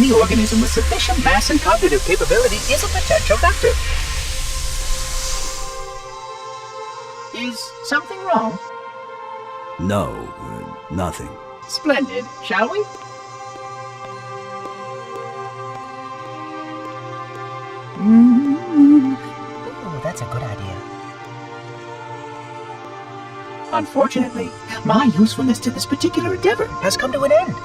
any organism with sufficient mass and cognitive capability is a potential vector. Is something wrong? No, nothing. Splendid, shall we? Ooh, that's a good idea. Unfortunately, my usefulness to this particular endeavor has come to an end.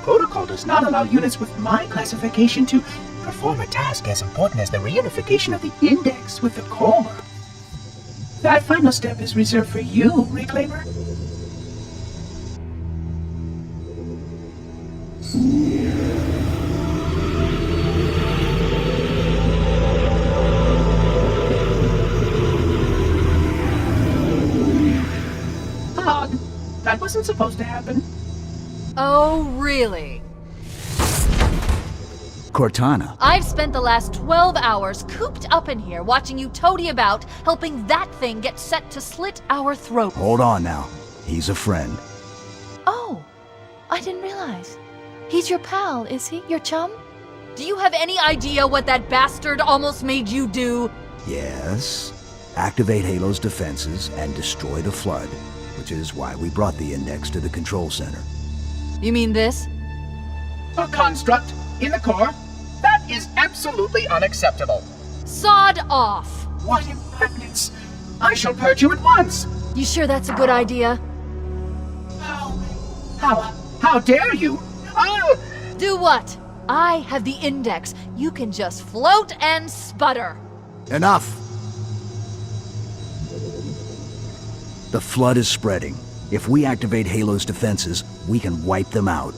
Protocol does not allow units with my classification to perform a task as important as the reunification of the index with the core. That final step is reserved for you, Reclaimer. Odd. That wasn't supposed to happen. Oh, really? Cortana. I've spent the last 12 hours cooped up in here watching you toady about, helping that thing get set to slit our throats. Hold on now. He's a friend. Oh, I didn't realize. He's your pal, is he? Your chum? Do you have any idea what that bastard almost made you do? Yes. Activate Halo's defenses and destroy the flood, which is why we brought the index to the control center. You mean this? A construct in the core? That is absolutely unacceptable. Sod off! What impertinence! I shall purge you at once! You sure that's a good idea? How dare you? Oh! Do what? I have the index. You can just float and sputter. Enough! The flood is spreading. If we activate Halo's defenses, we can wipe them out.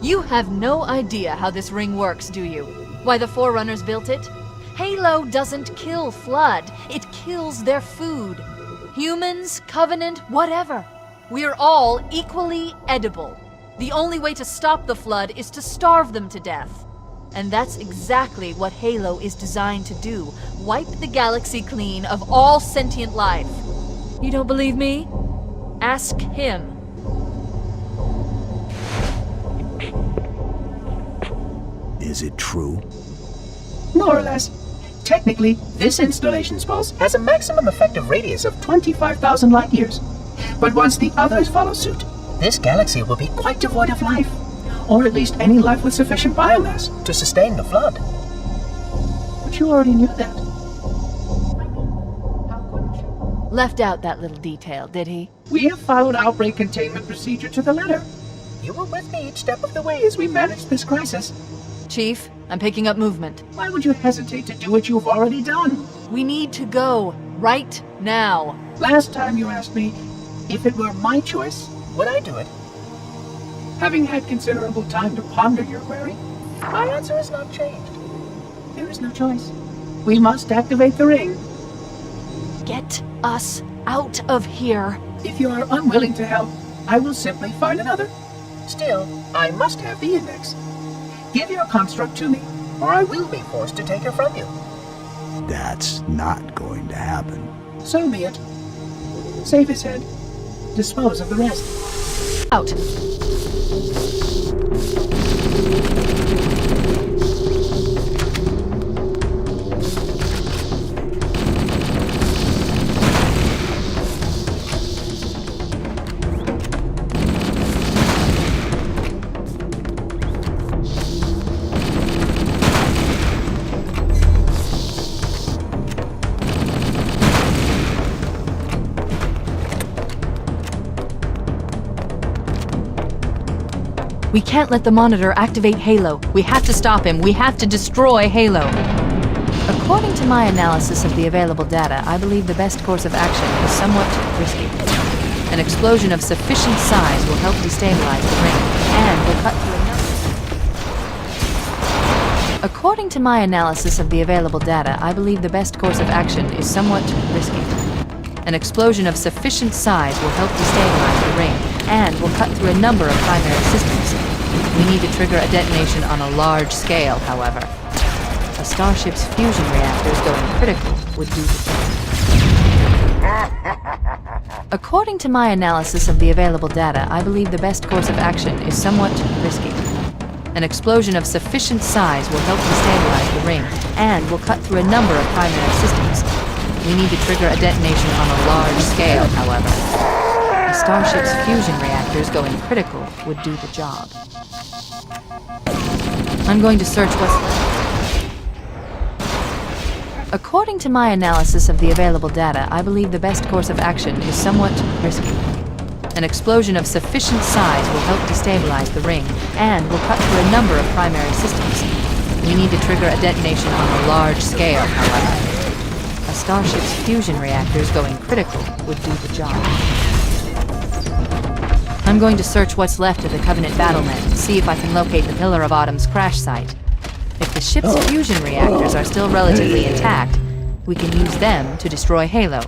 You have no idea how this ring works, do you? Why the Forerunners built it? Halo doesn't kill Flood. It kills their food. Humans, Covenant, whatever. We're all equally edible. The only way to stop the Flood is to starve them to death. And that's exactly what Halo is designed to do. Wipe the galaxy clean of all sentient life. You don't believe me? Ask him. Is it true? More or less. Technically, this installation's pulse has a maximum effective radius of 25,000 light years. But once the others follow suit, this galaxy will be quite devoid of life. Or at least any life with sufficient biomass to sustain the flood. But you already knew that. How couldn't you? Left out that little detail, did he? We have followed outbreak containment procedure to the letter. You were with me each step of the way as we managed this crisis. Chief, I'm picking up movement. Why would you hesitate to do what you've already done? We need to go. Right now. Last time you asked me, if it were my choice, would I do it? Having had considerable time to ponder your query, my answer has not changed. There is no choice. We must activate the ring. Get us out of here. If you are unwilling to help, I will simply find another. Still, I must have the index. Give your construct to me, or I will be forced to take her from you. That's not going to happen. So be it. Save his head. Dispose of the rest. Out. We can't let the Monitor activate Halo. We have to stop him. We have to destroy Halo. According to my analysis of the available data, I believe the best course of action is somewhat risky. An explosion of sufficient size will help destabilize the ring, and will cut through another. According to my analysis of the available data, I believe the best course of action is somewhat risky. An explosion of sufficient size will help destabilize the ring, and will cut through a number of primary systems. We need to trigger a detonation on a large scale, however. A starship's fusion reactors going critical would do the same. According to my analysis of the available data, I believe the best course of action is somewhat risky. An explosion of sufficient size will help destabilize the ring and will cut through a number of primary systems. We need to trigger a detonation on a large scale, however. A starship's fusion reactors going critical would do the job. I'm going to search what's left. According to my analysis of the available data, I believe the best course of action is somewhat risky. An explosion of sufficient size will help destabilize the ring and will cut through a number of primary systems. We need to trigger a detonation on a large scale, however. A starship's fusion reactors going critical would do the job. I'm going to search what's left of the Covenant battlement and see if I can locate the Pillar of Autumn's crash site. If the ship's fusion reactors are still relatively intact, we can use them to destroy Halo.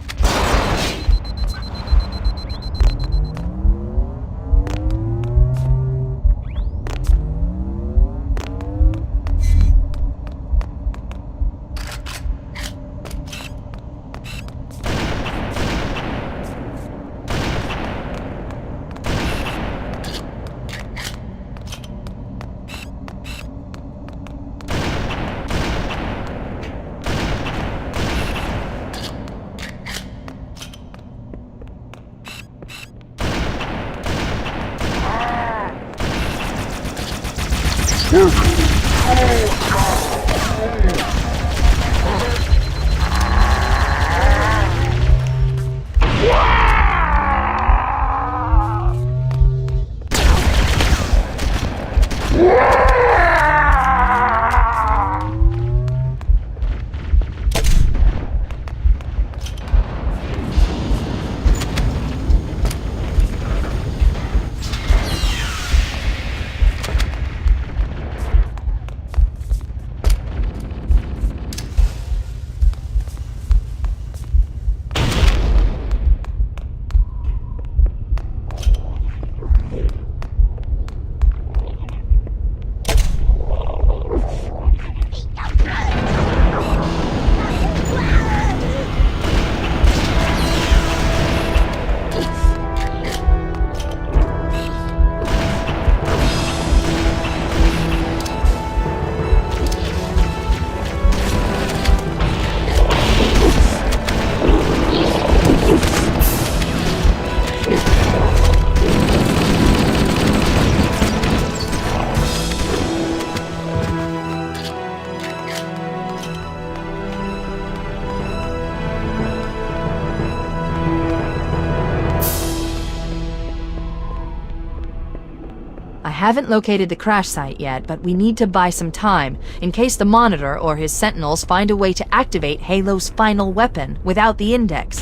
I haven't located the crash site yet, but we need to buy some time in case the Monitor or his Sentinels find a way to activate Halo's final weapon without the Index.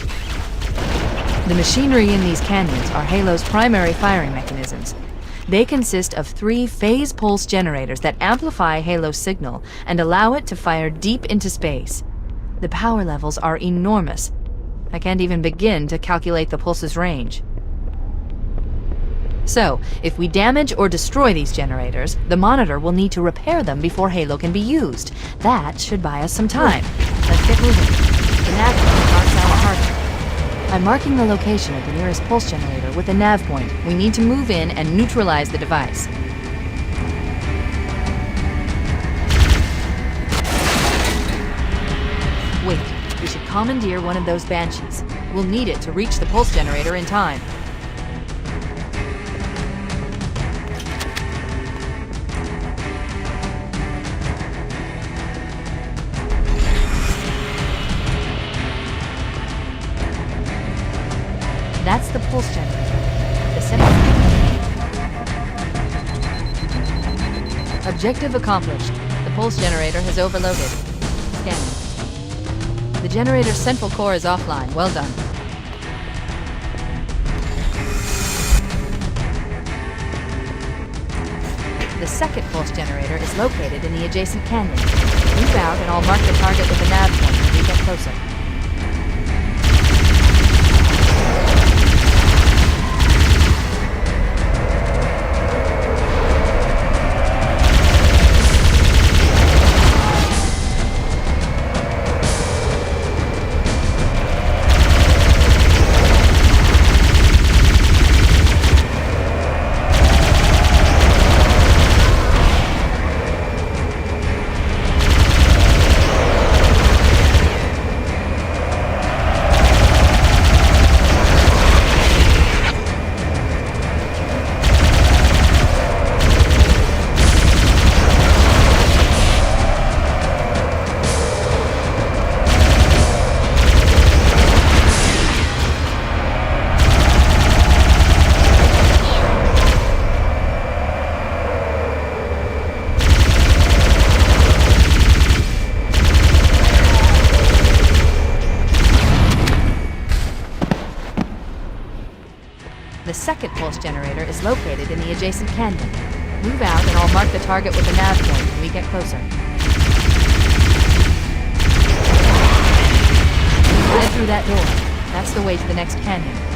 The machinery in these canyons are Halo's primary firing mechanisms. They consist of 3 phase pulse generators that amplify Halo's signal and allow it to fire deep into space. The power levels are enormous. I can't even begin to calculate the pulse's range. So, if we damage or destroy these generators, the Monitor will need to repair them before Halo can be used. That should buy us some time. Let's get moving. The nav point marks our target. I'm marking the location of the nearest pulse generator with a nav point. We need to move in and neutralize the device. Wait, we should commandeer one of those Banshees. We'll need it to reach the pulse generator in time. That's the pulse generator. The center. Objective accomplished. The pulse generator has overloaded. Scanning. The generator's central core is offline. Well done. The second pulse generator is located in the adjacent canyon. Move out and I'll mark the target with a nav point when we get closer. second pulse generator is located in the adjacent canyon. Move out and I'll mark the target with a nav point when we get closer. Head through that door. That's the way to the next canyon.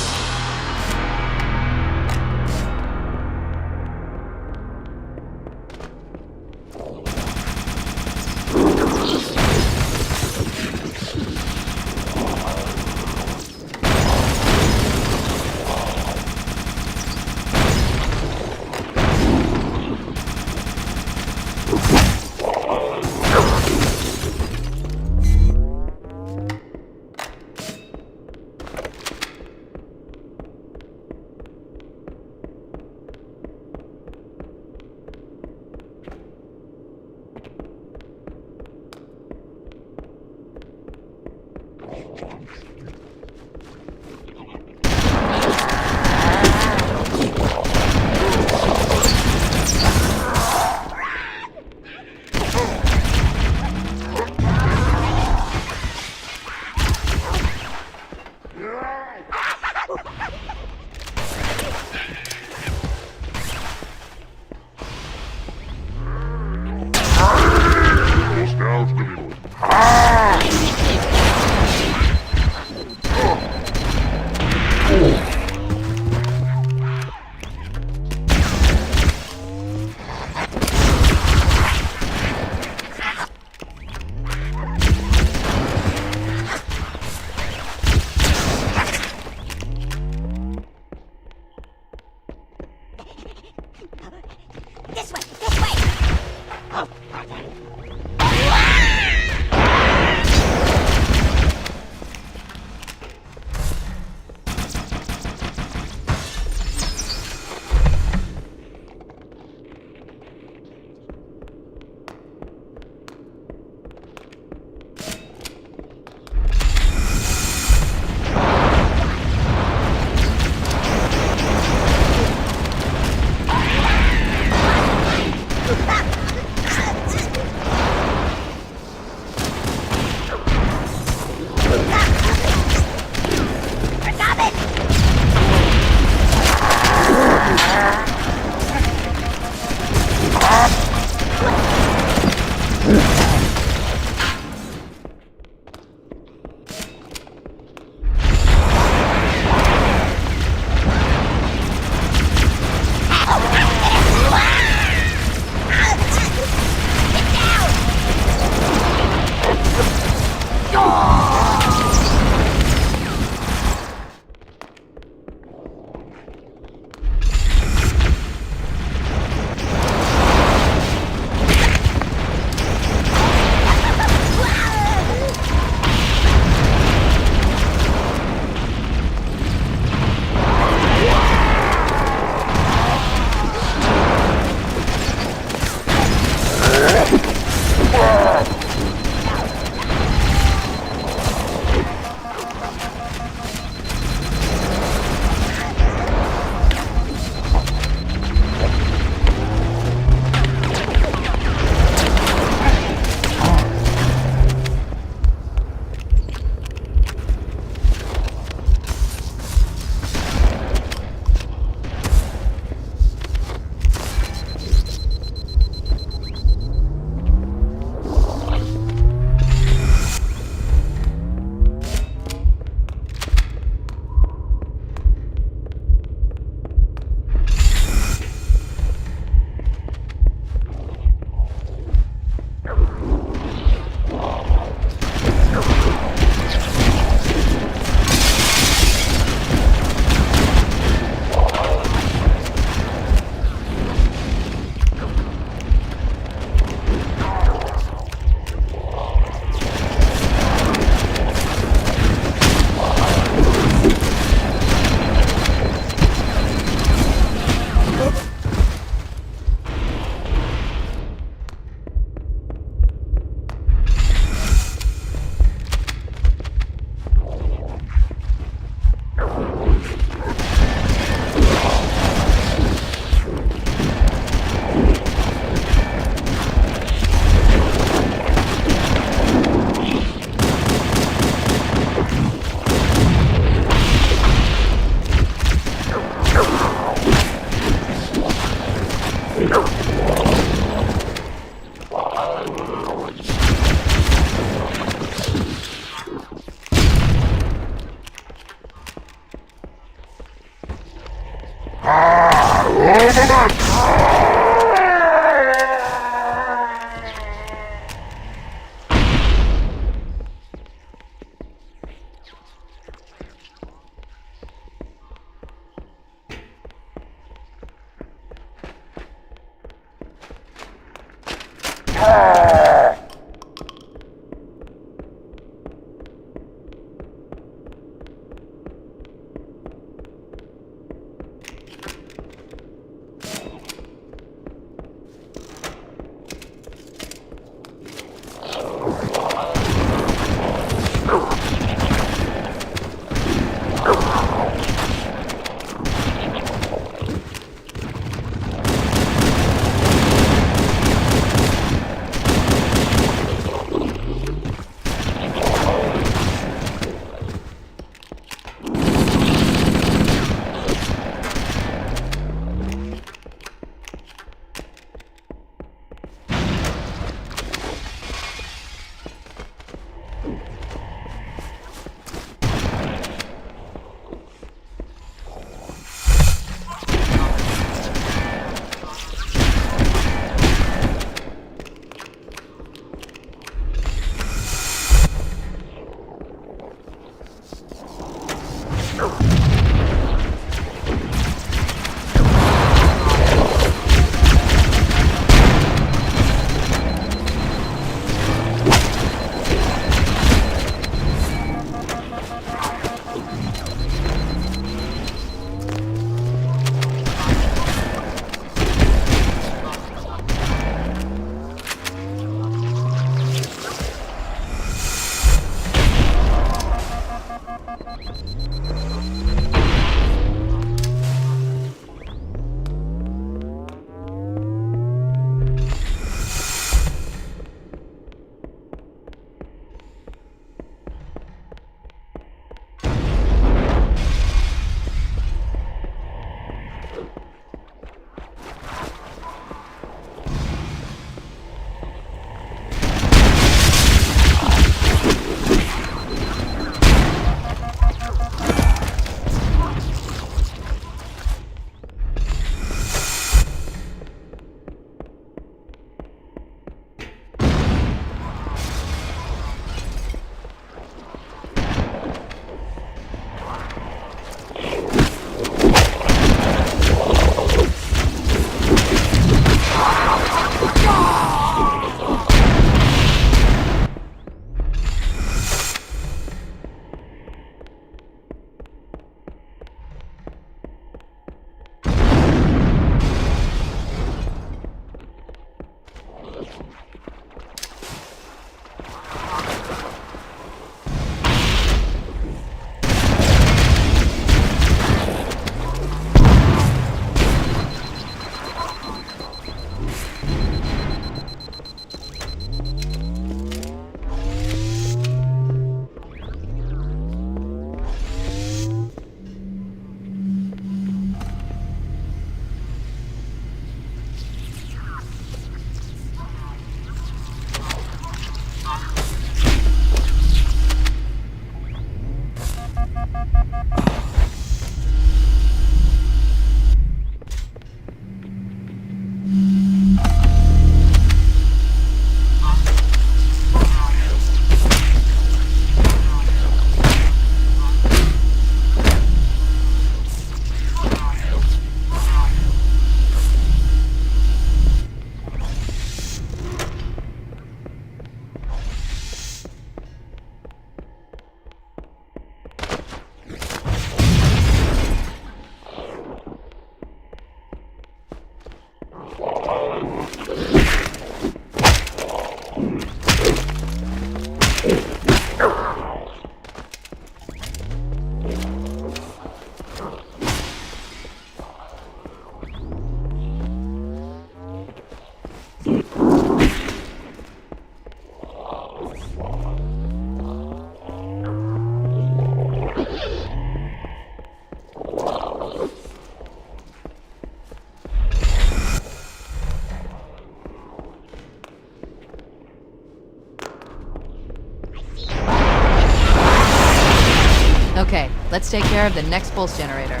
Okay, let's take care of the next pulse generator.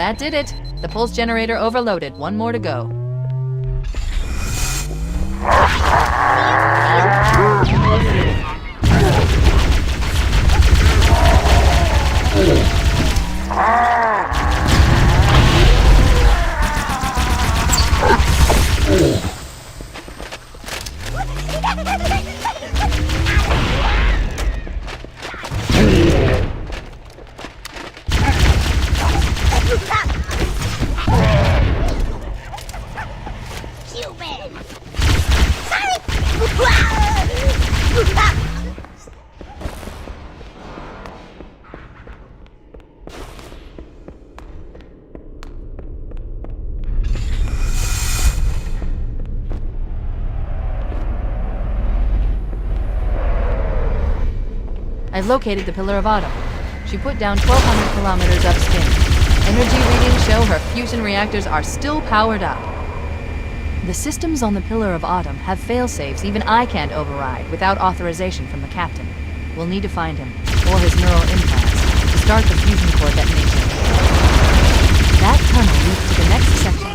That did it. The pulse generator overloaded. One more to go. I've located the Pillar of Autumn. She put down 1,200 kilometers upspin. Energy readings show her fusion reactors are still powered up. The systems on the Pillar of Autumn have failsafes even I can't override without authorization from the captain. We'll need to find him, or his neural implants, to start the fusion core detonation. That tunnel leads to the next section.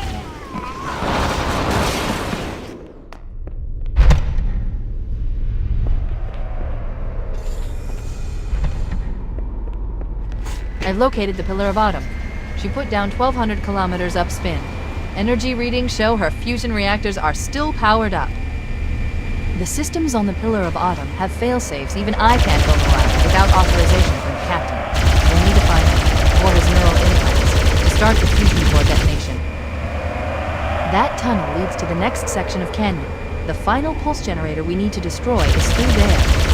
I've located the Pillar of Autumn. She put down 1,200 kilometers upspin. Energy readings show her fusion reactors are still powered up. The systems on the Pillar of Autumn have failsafes even I can't override without authorization from the captain. We'll need to find him, or his neural implants, to start the fusion core detonation. That tunnel leads to the next section of canyon. The final pulse generator we need to destroy is through there.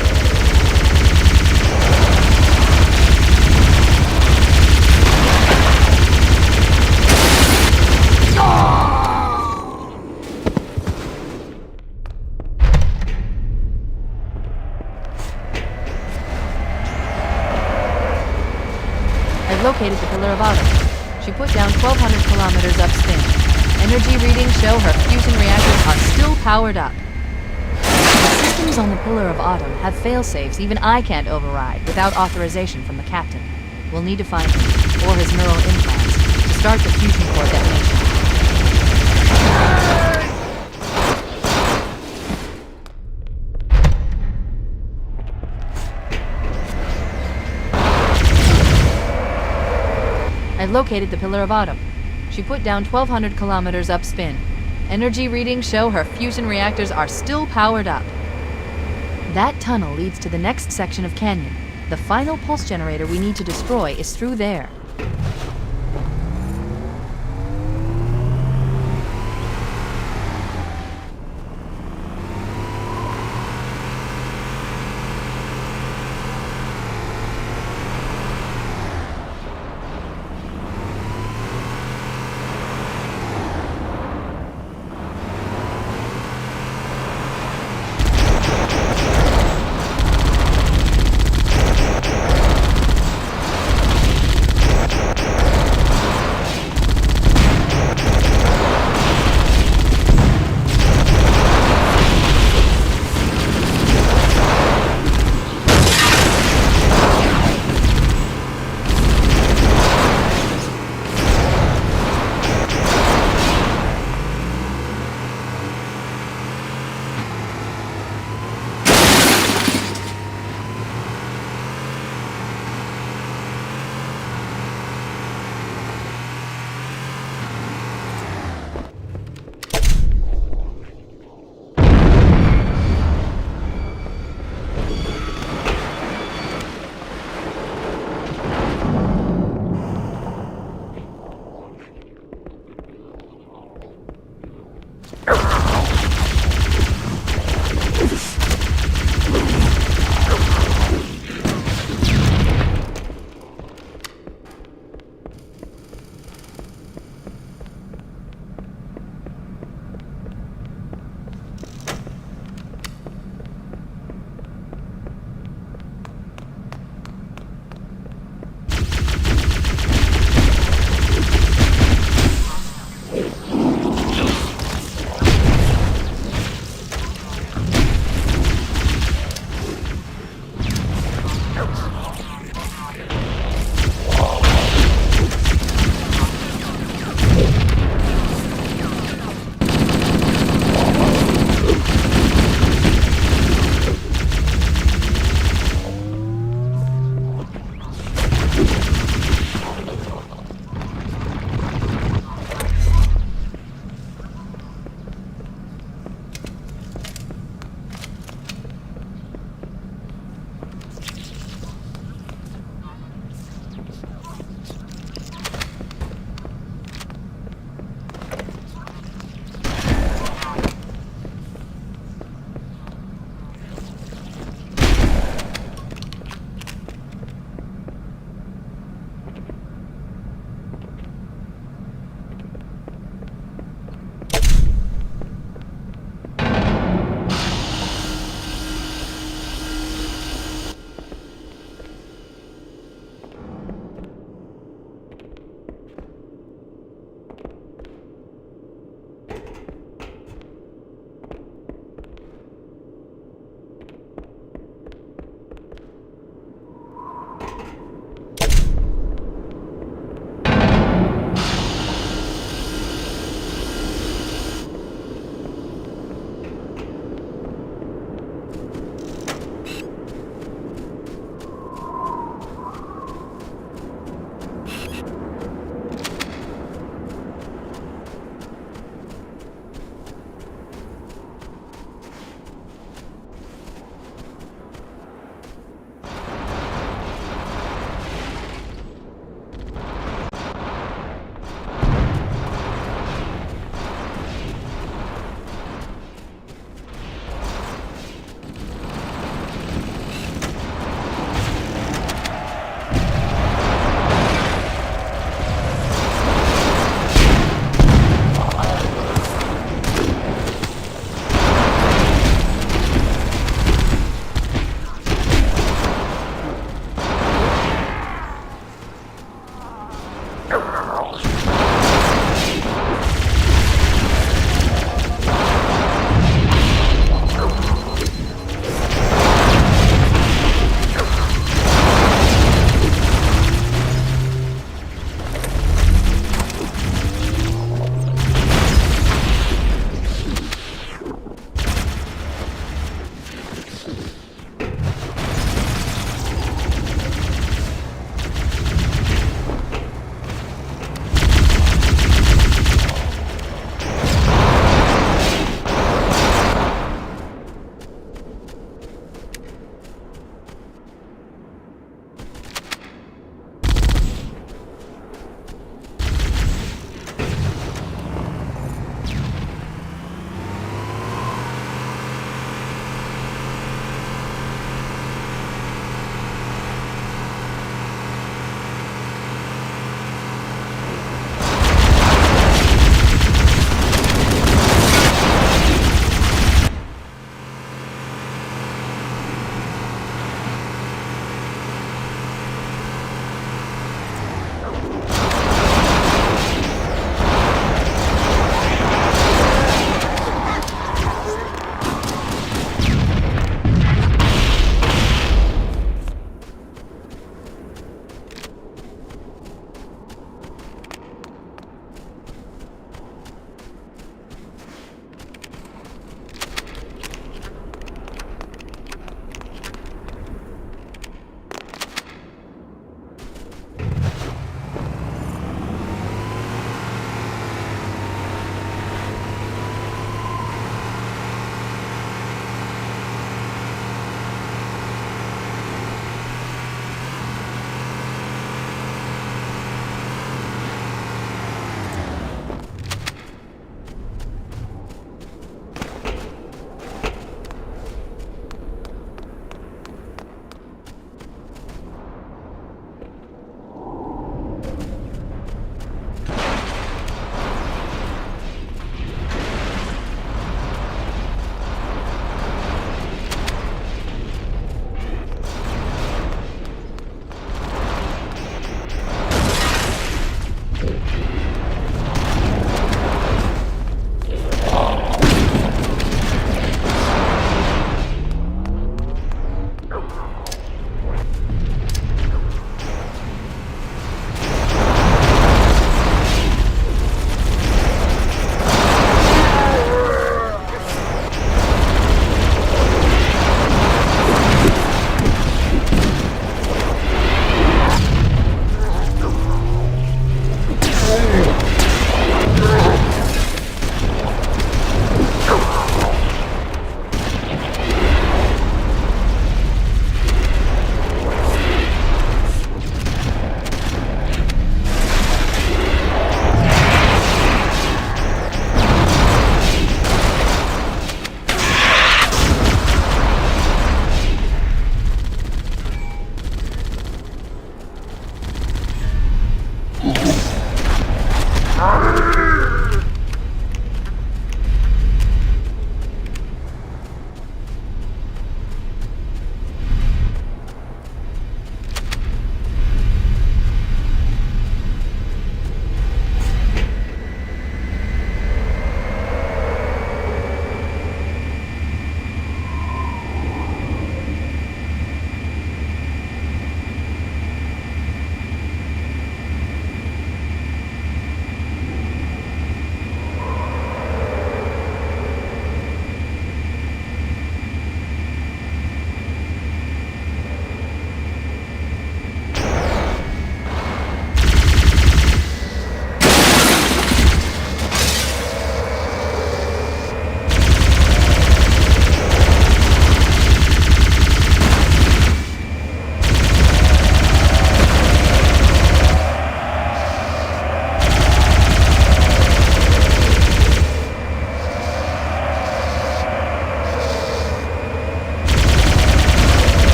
Located the Pillar of Autumn. She put down 1,200 kilometers upspin. Energy readings show her fusion reactors are still powered up. The systems on the Pillar of Autumn have failsafes even I can't override without authorization from the captain. We'll need to find him, or his neural implants, to start the fusion core detonation. I've located the Pillar of Autumn. She put down 1,200 kilometers upspin. Energy readings show her fusion reactors are still powered up. That tunnel leads to the next section of canyon. The final pulse generator we need to destroy is through there.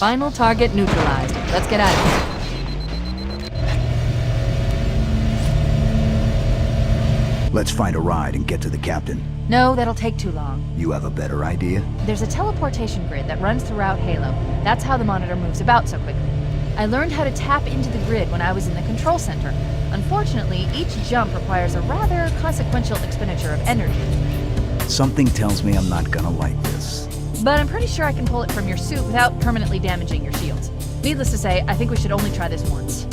Final target neutralized. Let's get out of here. Let's find a ride and get to the captain. No, that'll take too long. You have a better idea? There's a teleportation grid that runs throughout Halo. That's how the monitor moves about so quickly. I learned how to tap into the grid when I was in the control center. Unfortunately, each jump requires a rather consequential expenditure of energy. Something tells me I'm not gonna like this. But I'm pretty sure I can pull it from your suit without permanently damaging your shields. Needless to say, I think we should only try this once.